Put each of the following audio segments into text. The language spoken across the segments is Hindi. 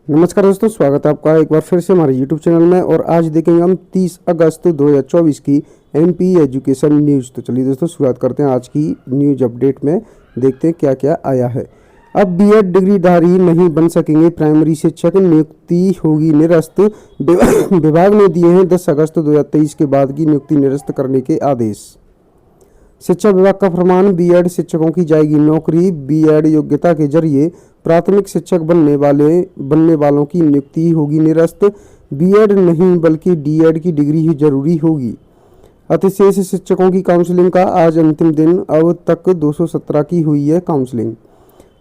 नमस्कार दोस्तों, स्वागत है आपका एक बार फिर से हमारे YouTube चैनल में। और आज देखेंगे हम 30 अगस्त 2024 की MP एजुकेशन न्यूज़। तो चलिए दोस्तों शुरुआत करते हैं आज की न्यूज़ अपडेट में। देखते हैं क्या क्या आया है। अब B.Ed डिग्रीधारी नहीं बन सकेंगे प्राइमरी शिक्षक, नियुक्ति होगी निरस्त। विभाग ने दिए हैं 10 अगस्त 2023 के बाद की नियुक्ति निरस्त करने के आदेश। शिक्षा विभाग का फरमान, B.Ed शिक्षकों की जाएगी नौकरी। B.Ed योग्यता के जरिए प्राथमिक शिक्षक बनने वालों की नियुक्ति होगी निरस्त। B.Ed नहीं बल्कि D.Ed की डिग्री ही जरूरी होगी। अतिशेष शिक्षकों की काउंसलिंग का आज अंतिम दिन। अब तक 217 की हुई है काउंसलिंग।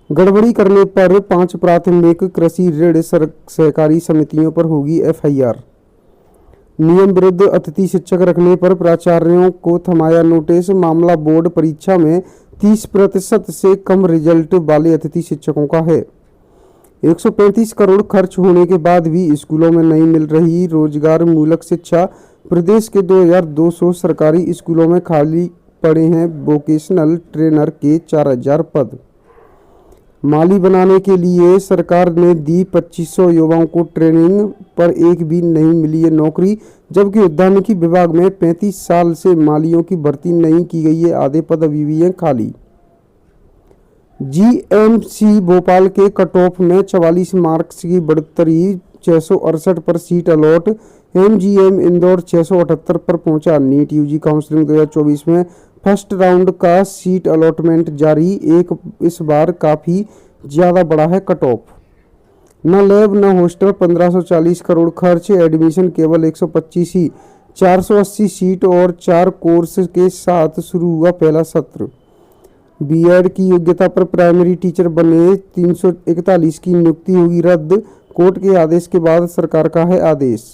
गड़बड़ी करने पर 5 प्राथमिक कृषि ऋण सहकारी समितियों पर होगी FIR। नियम विरुद्ध अतिथि शिक्षक रखने पर प्राचार्यों को थमाया नोटिस। मामला बोर्ड परीक्षा में 30% से कम रिजल्ट वाले अतिथि शिक्षकों का है। 135 करोड़ खर्च होने के बाद भी स्कूलों में नहीं मिल रही रोजगार मूलक शिक्षा। प्रदेश के 2200 सरकारी स्कूलों में खाली पड़े हैं वोकेशनल ट्रेनर के 4000 पद। माली बनाने के लिए सरकार ने दी 2500 युवाओं को ट्रेनिंग, पर एक भी नहीं मिली है नौकरी। जबकि उद्यानिकी विभाग में 35 साल से मालियों की भर्ती नहीं की गई है, आधे पद अभी भी हैं खाली। GMC भोपाल के कट ऑफ में 44 मार्क्स की बढ़ोतरी, 668 पर सीट अलॉट। MGM इंदौर 678 पर पहुंचा। नीट UG काउंसलिंग 2024 में फर्स्ट राउंड का सीट अलॉटमेंट जारी। इस बार काफ़ी ज़्यादा बड़ा है कट ऑफ। न लैब न हॉस्टल, 1540 करोड़ खर्च। एडमिशन केवल 125 ही। 480 सीट और 4 कोर्स के साथ शुरू हुआ पहला सत्र। B.Ed की योग्यता पर प्राइमरी टीचर बने 341 की नियुक्ति होगी रद्द। कोर्ट के आदेश के बाद सरकार का है आदेश।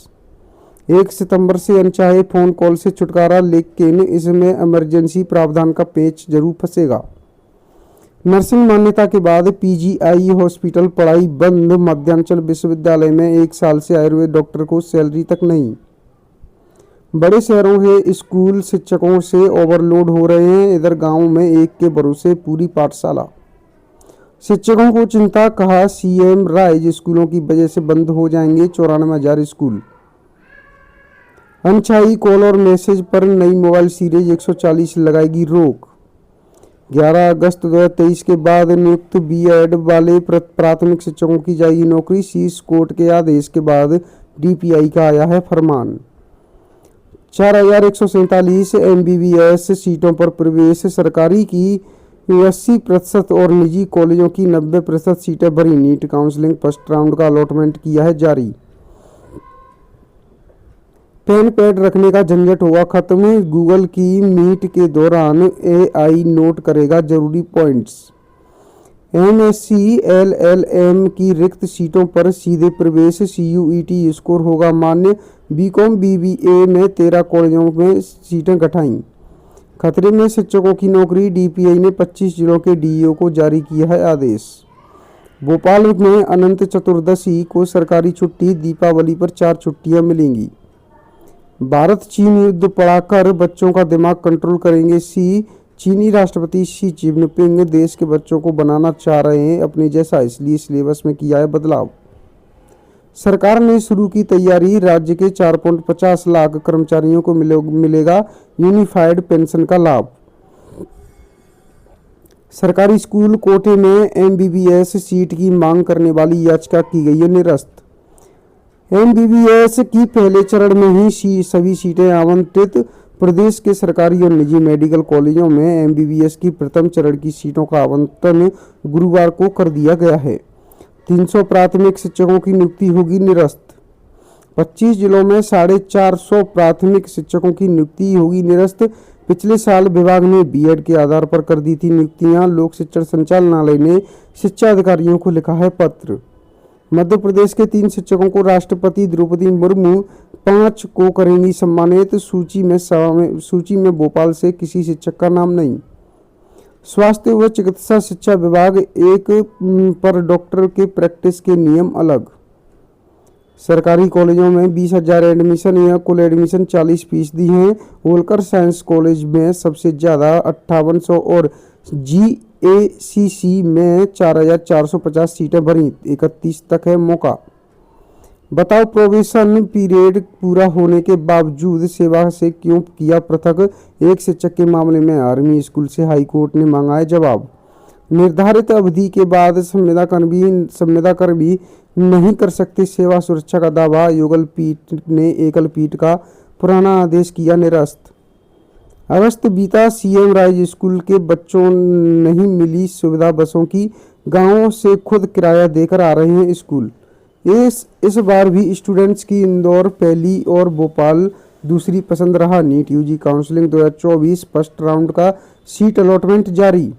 1 सितंबर से अनचाहे फोन कॉल से छुटकारा, लेकिन इसमें इमरजेंसी प्रावधान का पेच जरूर फंसेगा। नर्सिंग मान्यता के बाद PGI हॉस्पिटल पढ़ाई बंद। मध्यांचल विश्वविद्यालय में 1 साल से आयुर्वेद डॉक्टर को सैलरी तक नहीं। बड़े शहरों के स्कूल शिक्षकों से ओवरलोड हो रहे हैं, इधर गांव में एक के भरोसे पूरी पाठशाला। शिक्षकों को चिंता, कहा CM राइज स्कूलों की वजह से बंद हो जाएंगे 94,000 स्कूल। अनछाई कॉल और मैसेज पर नई मोबाइल सीरीज 140 लगाएगी रोक। 11 अगस्त 2023 के बाद नियुक्त B.Ed वाले प्राथमिक शिक्षकों की जाएगी नौकरी। शीर्ष कोर्ट के आदेश के बाद DPI का आया है फरमान। 4147 MBBS सीटों पर प्रवेश। सरकारी की 80% और निजी कॉलेजों की 90% सीटें भरी। नीट काउंसलिंग फर्स्ट राउंड का अलॉटमेंट किया है जारी। पेन पैड रखने का झंझट होगा खत्म। गूगल की मीट के दौरान AI नोट करेगा जरूरी पॉइंट्स। MSc LLM की रिक्त सीटों पर सीधे प्रवेश। CUET स्कोर होगा मान्य। BCom BBA में 13 कॉलेजों में सीटें घटाई। खतरे में शिक्षकों की नौकरी। DPI ने 25 जिलों के DEO को जारी किया है आदेश। भोपाल में अनंत चतुर्दशी को सरकारी छुट्टी। दीपावली पर 4 छुट्टियां मिलेंगी। भारत चीन युद्ध पढ़ाकर बच्चों का दिमाग कंट्रोल करेंगे चीनी राष्ट्रपति शी जिनपिंग देश के बच्चों को बनाना चाह रहे हैं अपने जैसा, इसलिए सिलेबस में किया है बदलाव। सरकार ने शुरू की तैयारी। राज्य के 4.50 लाख कर्मचारियों को मिलेगा यूनिफाइड पेंशन का लाभ। सरकारी स्कूल कोटे में MBBS सीट की मांग करने वाली याचिका की गई है निरस्त। MBBS की पहले चरण में ही सभी सीटें आवंटित। प्रदेश के सरकारी और निजी मेडिकल कॉलेजों में MBBS की प्रथम चरण की सीटों का आवंटन गुरुवार को कर दिया गया है। 300 प्राथमिक शिक्षकों की नियुक्ति होगी निरस्त। 25 जिलों में 450 प्राथमिक शिक्षकों की नियुक्ति होगी निरस्त। पिछले साल विभाग ने B.Ed के आधार पर कर दी थी नियुक्तियां। लोक शिक्षण संचालनालय ने शिक्षा अधिकारियों को लिखा है पत्र। मध्य प्रदेश के 3 शिक्षकों को राष्ट्रपति द्रौपदी मुर्मू 5 को करेंगी सम्मानित। सूची में भोपाल से किसी शिक्षक का नाम नहीं। स्वास्थ्य व चिकित्सा शिक्षा विभाग 1 पर डॉक्टर के प्रैक्टिस के नियम अलग। सरकारी कॉलेजों में 20,000 एडमिशन या कुल एडमिशन 40% हैं। होलकर साइंस कॉलेज में सबसे ज़्यादा 5800 और GACC में 4,450 सीटें भरी। 31 तक है मौका। बताओ प्रोबेशन पीरियड पूरा होने के बावजूद सेवा से क्यों किया पृथक, एक शिक्षक के मामले में आर्मी स्कूल से हाईकोर्ट ने मांगा है जवाब। निर्धारित अवधि के बाद संविदाकर्मी नहीं कर सकते सेवा सुरक्षा का दावा, युगल पीठ ने एकल पीठ का पुराना आदेश किया निरस्त। अगस्त बीता, सीएम राइज स्कूल के बच्चों नहीं मिली सुविधा, बसों की गांवों से खुद किराया देकर आ रहे हैं स्कूल। इस बार भी स्टूडेंट्स की इंदौर पहली और भोपाल दूसरी पसंद रहा। NEET UG counselling 2024 first round का सीट अलॉटमेंट जारी।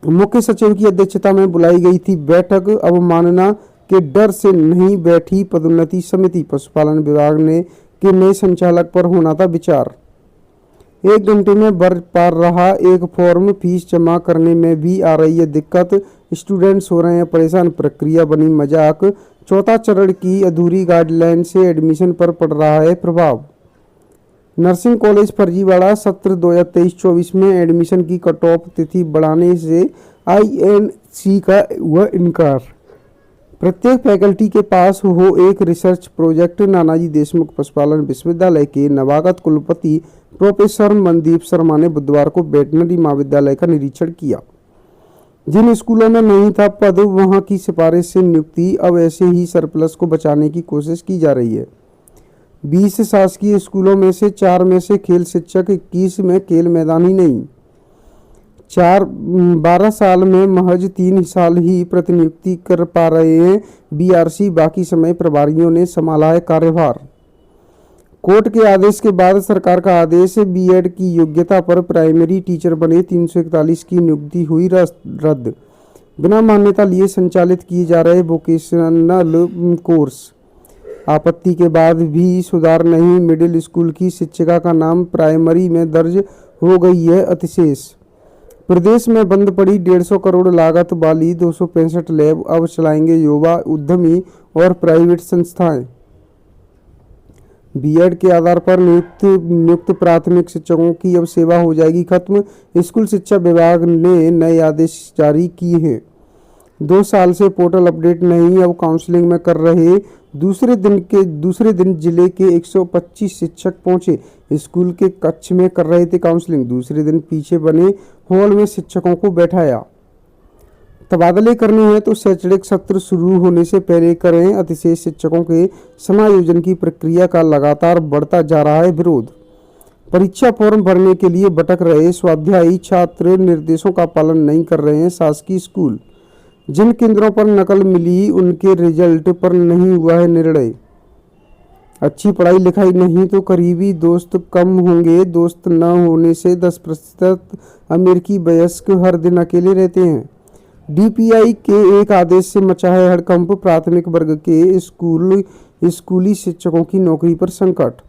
मुख्य सचिव की अध्यक्षता में बुलाई गई थी बैठक, अवमानना के डर से नहीं बैठी पदोन्नति समिति, पशुपालन विभाग के नए संचालक पर होना था विचार। 1 घंटे में भर पार रहा एक फॉर्म, फीस जमा करने में भी आ रही है दिक्कत, स्टूडेंट्स हो रहे हैं परेशान, प्रक्रिया बनी मजाक। चौथा चरण की अधूरी गाइडलाइन से एडमिशन पर पड़ रहा है प्रभाव। नर्सिंग कॉलेज फर्जीवाड़ा, सत्र 2023-24 में एडमिशन की कट ऑफ तिथि बढ़ाने से आईएनसी का हुआ इनकार। प्रत्येक फैकल्टी के पास हो एक रिसर्च प्रोजेक्ट। नानाजी देशमुख पशुपालन विश्वविद्यालय के नवागत कुलपति प्रोफेसर मनदीप शर्मा ने बुधवार को वेटनरी महाविद्यालय का निरीक्षण किया। जिन स्कूलों में नहीं था पद, वहां की सिफारिश से नियुक्ति। अब ऐसे ही सरप्लस को बचाने की कोशिश की जा रही है। 20 शासकीय स्कूलों में से 4 में से खेल शिक्षक, 21 में खेल मैदान ही नहीं। 12 साल में महज 3 साल ही प्रतिनियुक्ति कर पा रहे हैं बीआरसी, बाकी समय प्रभारियों ने संभाला है कार्यभार। कोर्ट के आदेश के बाद सरकार का आदेश, बीएड की योग्यता पर प्राइमरी टीचर बने 341 की नियुक्ति हुई रद्द। बिना मान्यता लिए संचालित किए जा रहे वोकेशनल कोर्स। आपत्ति के बाद भी सुधार नहीं, मिडिल स्कूल की शिक्षिका का नाम प्राइमरी में दर्ज हो गई है अतिशेष। प्रदेश में बंद पड़ी 150 करोड़ लागत वाली 265 लैब, अब चलाएंगे युवा उद्यमी और प्राइवेट संस्थाएं। बीएड के आधार पर नियुक्त प्राथमिक शिक्षकों की अब सेवा हो जाएगी खत्म, स्कूल शिक्षा विभाग ने नए आदेश जारी किए हैं। 2 साल से पोर्टल अपडेट नहीं, अब काउंसलिंग में कर रहे। दूसरे दिन जिले के 125 शिक्षक पहुंचे, स्कूल के कक्ष में कर रहे थे काउंसलिंग। दूसरे दिन पीछे बने हॉल में शिक्षकों को बैठाया। तबादले करने हैं तो शैक्षणिक सत्र शुरू होने से पहले करें। अतिशेष शिक्षकों के समायोजन की प्रक्रिया का लगातार बढ़ता जा रहा है विरोध। परीक्षा फॉर्म भरने के लिए भटक रहे स्वाध्यायी छात्र, निर्देशों का पालन नहीं कर रहे हैं शासकीय स्कूल। जिन केंद्रों पर नकल मिली उनके रिजल्ट पर नहीं हुआ है निर्णय। अच्छी पढ़ाई लिखाई नहीं तो करीबी दोस्त कम होंगे, दोस्त न होने से 10% अमेरिकी वयस्क हर दिन अकेले रहते हैं। डीपीआई के एक आदेश से मचा है हड़कंप, प्राथमिक वर्ग के स्कूली शिक्षकों की नौकरी पर संकट।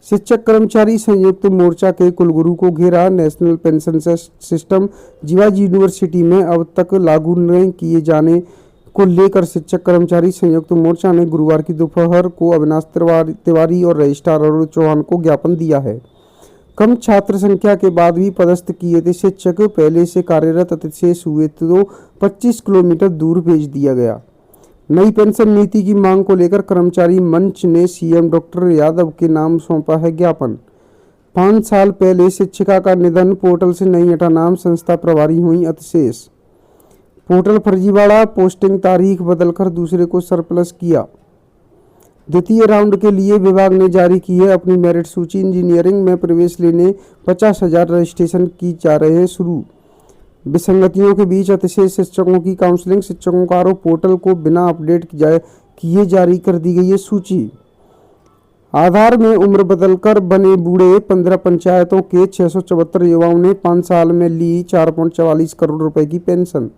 शिक्षक कर्मचारी संयुक्त मोर्चा के कुलगुरु को घेरा, national pension system Jiwaji university में अब तक लागू नहीं किए जाने को लेकर शिक्षक कर्मचारी संयुक्त मोर्चा ने गुरुवार की दोपहर को अविनाश तिवारी और रजिस्ट्रार अरुण चौहान को ज्ञापन दिया है। कम छात्र संख्या के बाद भी पदस्थ किए थे शिक्षक, पहले से कार्यरत अतिशेष हुए तो 25 किलोमीटर दूर भेज दिया गया। नई पेंशन नीति की मांग को लेकर कर्मचारी मंच ने सीएम डॉक्टर यादव के नाम सौंपा है ज्ञापन। 5 साल पहले शिक्षिका का निधन, पोर्टल से नहीं हटा नाम, संस्था प्रभारी हुई अतिशेष। पोर्टल फर्जीवाड़ा, पोस्टिंग तारीख बदलकर दूसरे को सरप्लस किया। द्वितीय राउंड के लिए विभाग ने जारी की है अपनी मेरिट सूची। इंजीनियरिंग में प्रवेश लेने 50,000 रजिस्ट्रेशन की जा रहे हैं शुरू। विसंगतियों के बीच अतिशेष शिक्षकों की काउंसलिंग, शिक्षकों का आरोप पोर्टल को बिना अपडेट किए जारी कर दी गई है सूची। आधार में उम्र बदलकर बने बूढ़े, 15 पंचायतों के 674 युवाओं ने 5 साल में ली 4.44 करोड़ रुपए की पेंशन।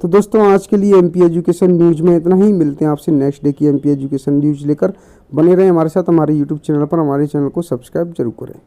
तो दोस्तों आज के लिए एमपी एजुकेशन न्यूज में इतना ही। मिलते हैं आपसे नेक्स्ट डे की एमपी एजुकेशन न्यूज लेकर। बने रहें हमारे साथ, हमारे यूट्यूब चैनल पर। हमारे चैनल को सब्सक्राइब जरूर करें।